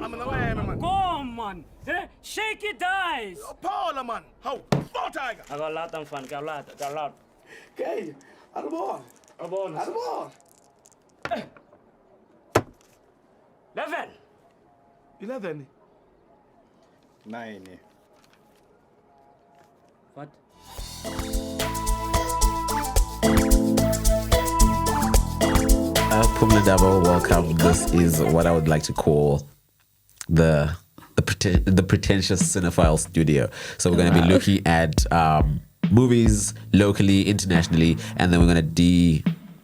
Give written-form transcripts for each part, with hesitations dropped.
I'm in the way, man. Go on, man. Shake it, dice. Paula, man. How? Four tiger. I got a lot of fun. Got a lot. Okay. Aan de bal. Aan de bal. 11. 11. 9. What? Pumla Double, welcome. This is what I would like to call the pretentious Cinephile Studio. So we're going to be looking at movies locally, internationally, and then we're going to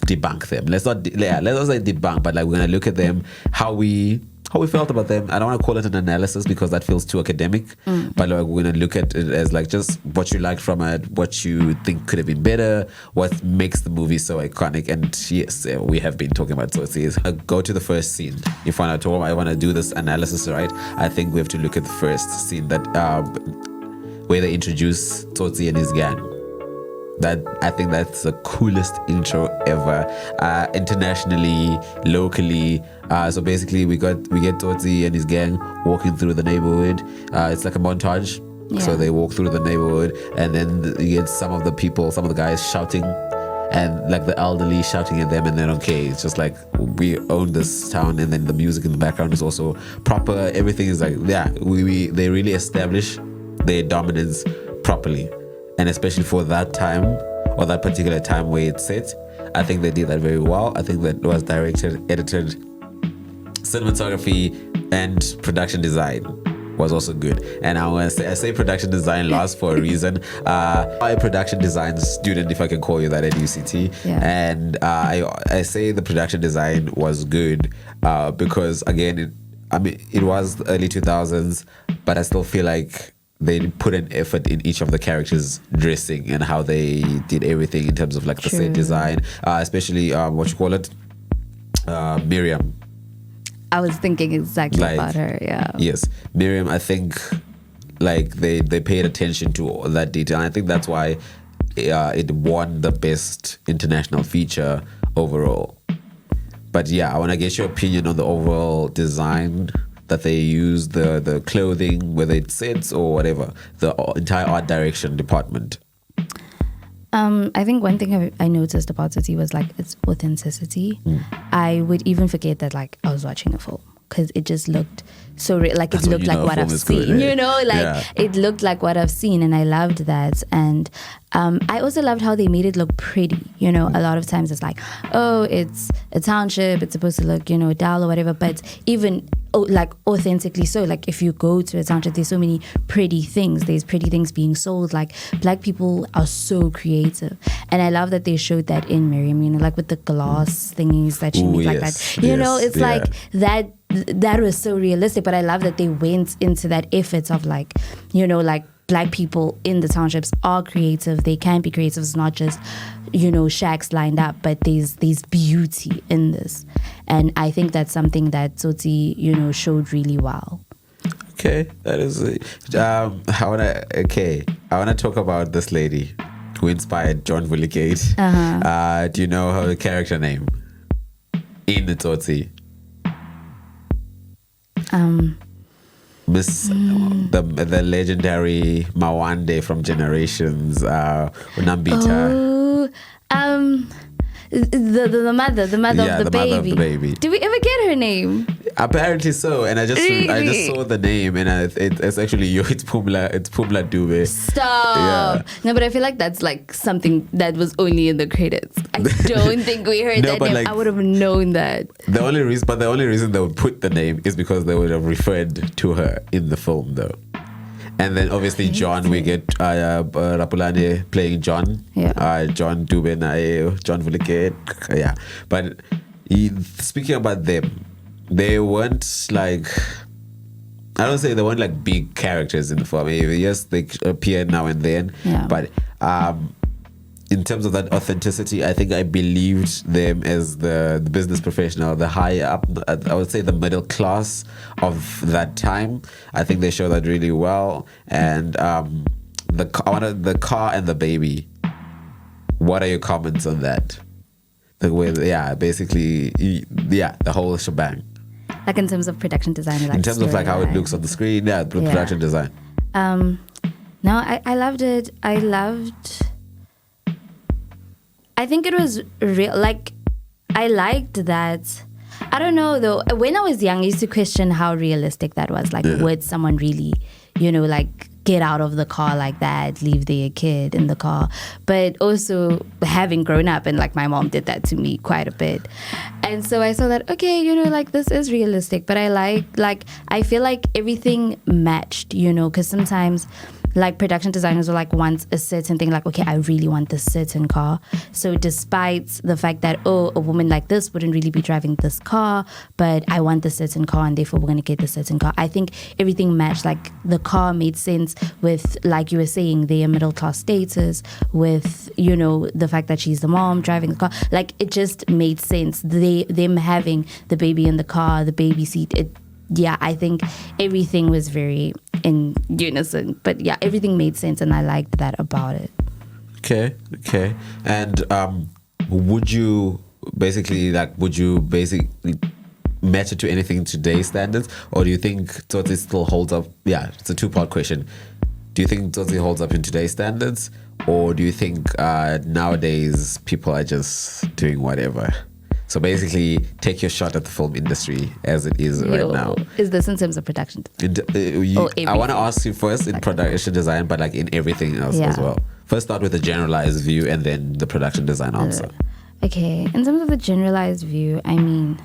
debunk them. Let's not say debunk, but like we're going to look at them, how we felt about them. I don't want to call it an analysis because that feels too academic, but like we're going to look at it as like just what you liked from it, what you think could have been better, what makes the movie so iconic. And yes, we have been talking about Tsotsi. Go to the first scene. If I want to do this analysis, right, I think we have to look at the first scene that where they introduce Tsotsi and his gang. I think that's the coolest intro ever, internationally, locally. So basically, we get Tsotsi and his gang walking through the neighborhood. It's like a montage. Yeah. So they walk through the neighborhood, and then you get some of the guys shouting, and like the elderly shouting at them, and then okay, it's just like we own this town, and then the music in the background is also proper. Everything is like they really establish their dominance properly. And especially for that time, or that particular time where it's set, I think they did that very well. I think that it was directed, edited, cinematography, and production design was also good. And I say production design last for a reason. I'm a production design student, if I can call you that, at UCT. Yeah. And I say the production design was good because, again, it was the early 2000s, but I still feel like they put an effort in each of the characters' dressing and how they did everything in terms of like the set design, especially Miriam. I was thinking exactly about her. Yeah. Yes, Miriam. I think like they paid attention to all that detail. And I think that's why it won the best international feature overall. But yeah, I want to get your opinion on the overall design that they use, the clothing, whether it's sets or whatever, the entire art direction department. I think one thing I noticed about Tsotsi was like its authenticity. I would even forget that like I was watching a film because it just looked so like it looked like what I've seen. Good, you know, like it looked like what I've seen, and I loved that. And I also loved how they made it look pretty. You know, a lot of times it's like, oh, it's a township, it's supposed to look, dull or whatever, but even like authentically so, like if you go to a township, there's so many pretty things. There's pretty things being sold. Like black people are so creative, and I love that they showed that in Miriam. Like with the glass thingies that she made, like that. You know, it's like that was so realistic. But I love that they went into that effort of like, like black people in the townships are creative. They can be creative. It's not just, shacks lined up, but there's beauty in this. And I think that's something that Tsotsi, showed really well. Okay, that is it. I want to talk about this lady who inspired John Vullicate. Do you know her character name in the Tsotsi? Miss the legendary Mawande from Generations, Unambita. The mother of the baby. Did we ever get her name? Apparently so, and I just saw the name, and it's actually it's Pumla Dube. Stop. Yeah. No, but I feel like that's like something that was only in the credits. I don't think we heard that name. Like, I would have known that. The only reason they would put the name is because they would have referred to her in the film, though. And then obviously John, we get Rapulane playing John. Yeah. John Dube, John Vullicate. Yeah. But speaking about them, they weren't like, I don't say they weren't like big characters in the film. Yes, they appear now and then. Yeah. But in terms of that authenticity, I think I believed them as the business professional, the high up, I would say the middle class of that time. I think they show that really well. And the car and the baby. What are your comments on that? The way, basically, the whole shebang. Like in terms of production design, like in terms of like how it storyline. looks on the screen, the production design. No, I loved it. I think it was real. Like, I liked that. I don't know though. When I was young, I used to question how realistic that was. Like, would someone really, like, get out of the car like that, leave their kid in the car? But also having grown up and like my mom did that to me quite a bit. And so I saw that, okay, like this is realistic, but I feel like everything matched, because sometimes like production designers will like want a certain thing, like, okay, I really want this certain car. So despite the fact that, a woman like this wouldn't really be driving this car, but I want this certain car and therefore we're going to get this certain car. I think everything matched. Like the car made sense with, like you were saying, their middle class status, with, the fact that she's the mom driving the car. Like it just made sense. Them having the baby in the car, the baby seat, I think everything was very in unison. But yeah, everything made sense and I liked that about it. Okay. And would you basically match it to anything in today's standards? Or do you think Tsotsi still holds up? Yeah, it's a two-part question. Do you think Tsotsi holds up in today's standards? Or do you think nowadays people are just doing whatever? So basically, take your shot at the film industry as it is right now. Is this in terms of production? I want to ask you first in production design, but like in everything else as well. First, start with a generalized view and then the production design answer. Okay, in terms of the generalized view, I mean,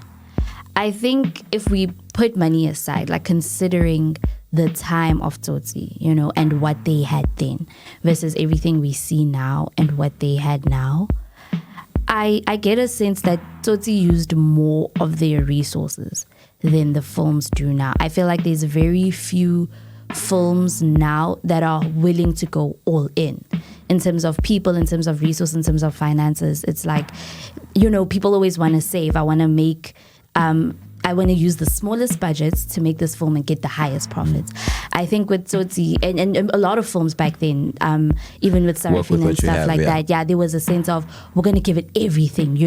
I think if we put money aside, like considering the time of Tsotsi, and what they had then versus everything we see now and what they had now, I get a sense that Tsotsi used more of their resources than the films do now. I feel like there's very few films now that are willing to go all in terms of people, in terms of resources, in terms of finances. It's like, people always want to save. I want to make... I want to use the smallest budgets to make this film and get the highest profits. I think with Tsotsi and a lot of films back then, even with Cinephile and stuff like that, there was a sense of we're going to give it everything,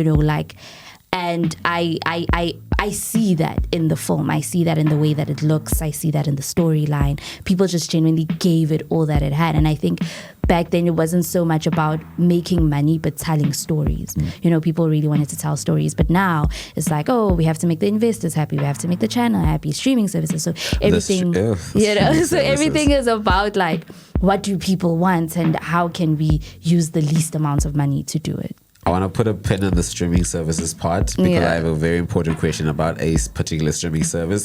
and I see that in the film. I see that in the way that it looks. I see that in the storyline. People just genuinely gave it all that it had. And I think back then it wasn't so much about making money, but telling stories. People really wanted to tell stories. But now it's like, we have to make the investors happy. We have to make the channel happy, streaming services. So everything, so everything is about like, what do people want and how can we use the least amounts of money to do it? I want to put a pin in the streaming services part because I have a very important question about a particular streaming service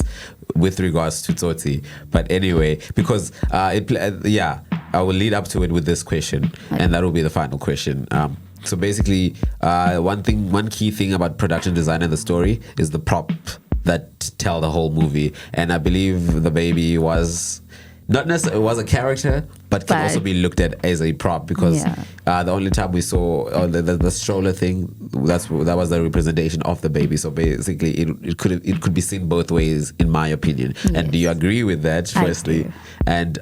with regards to Tsotsi. But anyway, because I will lead up to it with this question, and that will be the final question. So basically, one key thing about production design and the story is the prop that tell the whole movie. And I believe the baby was... not necessarily was a character, but can also be looked at as a prop because the only time we saw the stroller thing, that was the representation of the baby. So basically, it could be seen both ways, in my opinion. Yes. And do you agree with that? Firstly, and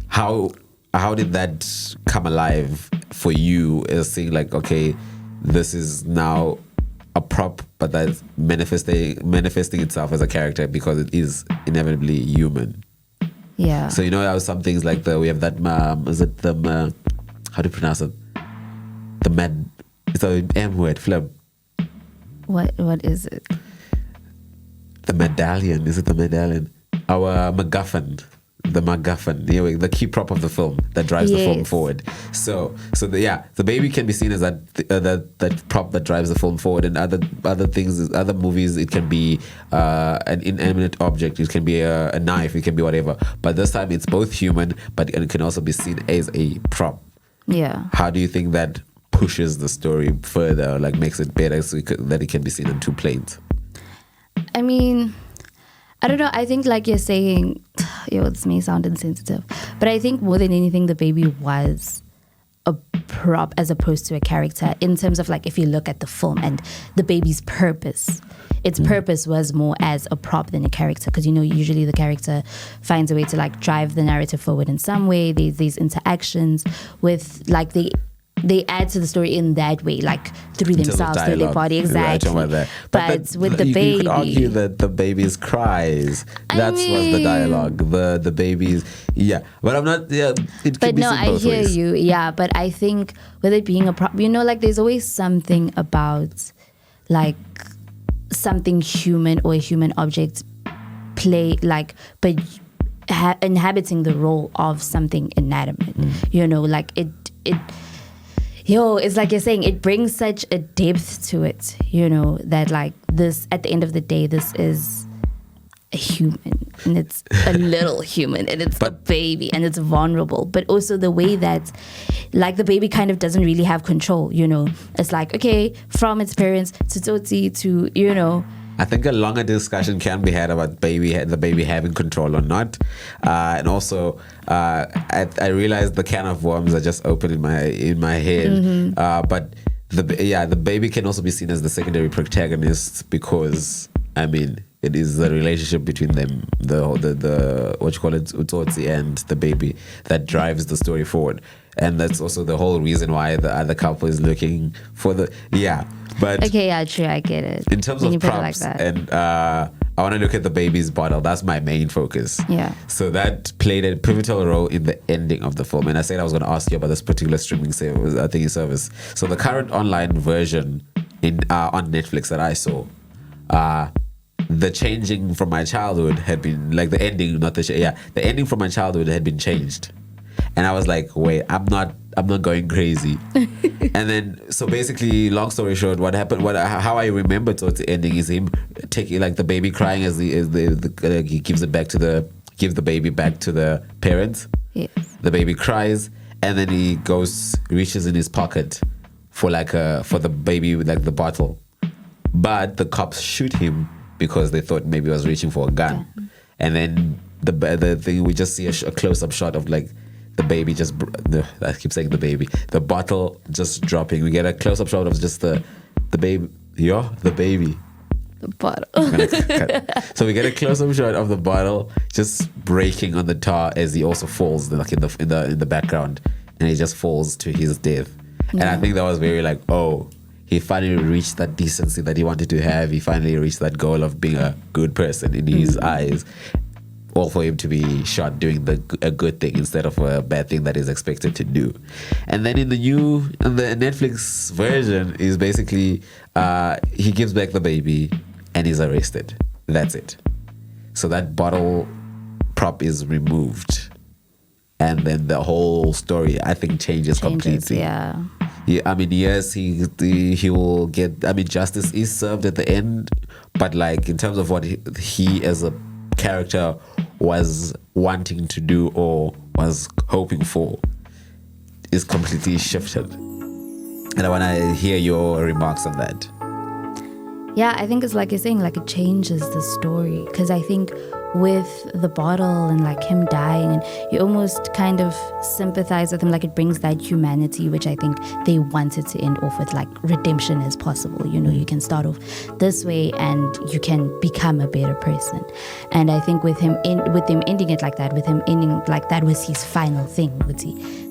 how did that come alive for you? As seeing like, okay, this is now a prop, but that's manifesting itself as a character because it is inevitably human. Yeah. So there was some things like we have that is it the how do you pronounce it? The med. It's a M word. Flip. What is it? The medallion. Is it the medallion? Our MacGuffin. The MacGuffin, the key prop of the film that drives the film forward. So the baby can be seen as that prop that drives the film forward. And other things, other movies, it can be an inanimate object. It can be a knife. It can be whatever. But this time it's both human, but it can also be seen as a prop. Yeah. How do you think that pushes the story further, like makes it better, so that it can be seen on two planes? I mean, I don't know. I think like you're saying, this may sound insensitive, but I think more than anything, the baby was a prop as opposed to a character in terms of like, if you look at the film and the baby's purpose, its purpose was more as a prop than a character. Because, usually the character finds a way to like drive the narrative forward in some way. There's these interactions with like they add to the story in that way, like through In terms of themselves, through their dialogue. body, Right, exactly. talking about that. But then with the you baby, could argue that the baby's cries. That's was the dialogue. The baby's but I'm not. Yeah, it could But be no, seen I both hear ways. you. Yeah, but I think with it being a problem, like there's always something about like something human or a human object play like, but inhabiting the role of something inanimate. Like it. It's like you're saying, it brings such a depth to it. That like this, at the end of the day, this is a human, and it's a little human, and it's a baby, and it's vulnerable, but also the way that like the baby kind of doesn't really have control. It's like, okay, from its parents to Tsotsi to I think a longer discussion can be had about the baby having control or not, and also I realized the can of worms are just open in my head. But the baby can also be seen as the secondary protagonist because it is the relationship between them, the what you call it, Tsotsi and the baby, that drives the story forward, and that's also the whole reason why the other couple is looking for But okay, yeah, true, I get it. in terms When of you put it props, like that. and I want to look at the baby's bottle. That's my main focus. Yeah. So that played a pivotal role in the ending of the film. And I said I was going to ask you about this particular streaming service. So the current online version on Netflix that I saw, the changing from my childhood had been like the ending, the ending from my childhood had been changed. And I was like, wait, I'm not going crazy. And then, so basically, long story short, what happened, how I remember towards the ending is him taking like the baby crying as he gives the baby back to the parents. Yes. The baby cries, and then he reaches in his pocket for the baby with like the bottle. But the cops shoot him because they thought maybe he was reaching for a gun. Yeah. And then the thing, we just see a close-up shot of like the baby I keep saying the bottle just dropping. We get a close-up shot of just the baby. The baby. The bottle. So we get a close-up shot of the bottle just breaking on the tar as he also falls, like in the background, and he just falls to his death. And I think that was very like, oh, he finally reached that decency that he wanted to have. He finally reached that goal of being a good person in his eyes. All for him to be shot doing a good thing instead of a bad thing that he's expected to do. And then in the Netflix version is basically he gives back the baby and he's arrested. That's it. So that bottle prop is removed, and then the whole story I think changes completely. Yeah. Yes, he will get. Justice is served at the end, but like in terms of what he as a character was wanting to do or was hoping for is completely shifted. And I want to hear your remarks on that. Yeah, I think it's like you're saying, like it changes the story, because I think with the bottle and like him dying, and you almost kind of sympathize with him, like it brings that humanity, which I think they wanted to end off with, like redemption is possible. You can start off this way and you can become a better person. And I think with them ending it like that, with him ending like that was his final thing.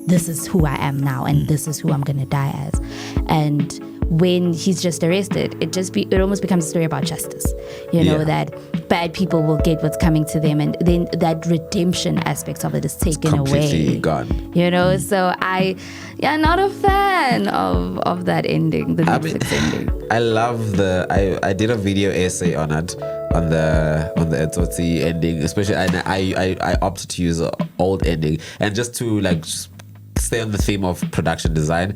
This is who I am now, and this is who I'm gonna die as. And when he's just arrested, it almost becomes a story about justice. That bad people will get what's coming to them, and then that redemption aspect of it is taken completely away. Gone. So not a fan of that ending, the Netflix ending. I love I did a video essay on it, on the Tsotsi ending, especially, and I opted to use an old ending, and just to like stay on the theme of production design.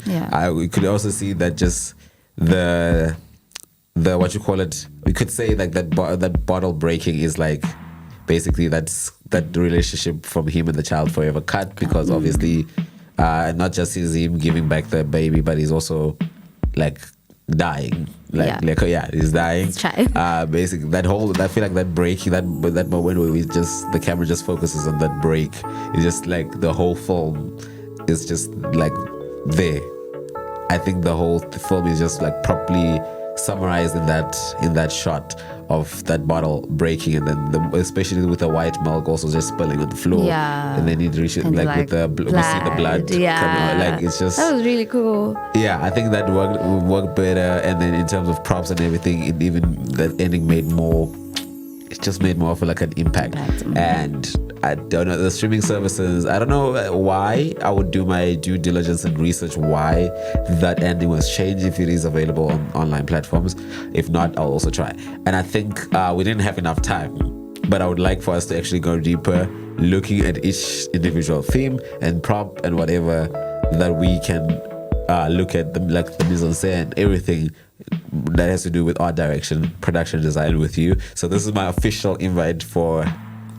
We could also see that just the what you call it, we could say like that bottle breaking is like basically that relationship from him and the child forever cut, because obviously not just is him giving back the baby, but he's also like dying, he's dying. Basically I feel like that breaking, that moment where the camera just focuses on that break, it's just like the whole film is just like there. I think the whole film is just like properly summarized in that shot of that bottle breaking, and then especially with the white milk also just spilling on the floor. Yeah. And then it reaches And like with the we see the blood coming out. Like it's just that was really cool. yeah, I think that worked better. And then in terms of props and everything, it even that ending made more. It just made more of like an impact. And I don't know the streaming services. I don't know why. I would do my due diligence and research why that ending was changed if it is available on online platforms. If not, I'll also try. And I think we didn't have enough time. But I would like for us to actually go deeper, looking at each individual theme and prop and whatever that we can look at the mise en scène, everything that has to do with art direction, production design with you. So this is my official invite for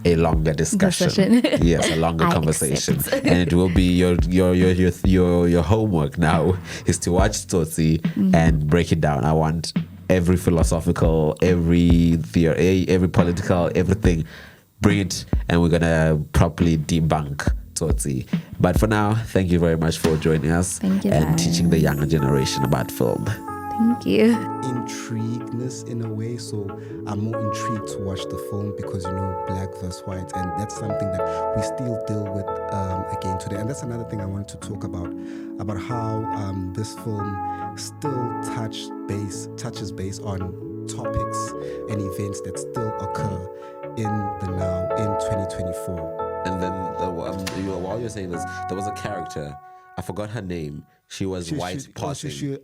a longer discussion. Yes, a longer conversation. And it will be your homework now is to watch Tsotsi and break it down. I want every philosophical, every theory, every political, everything. Bring it, and we're gonna properly debunk Tsotsi. But for now, thank you very much for joining us and teaching the younger generation about film. Thank you. Intrigueness in a way, so I'm more intrigued to watch the film because black versus white, and that's something that we still deal with again today. And that's another thing I wanted to talk about how this film still touches base on topics and events that still occur in the now in 2024. And then while you're saying this, there was a character, I forgot her name. She was white passing.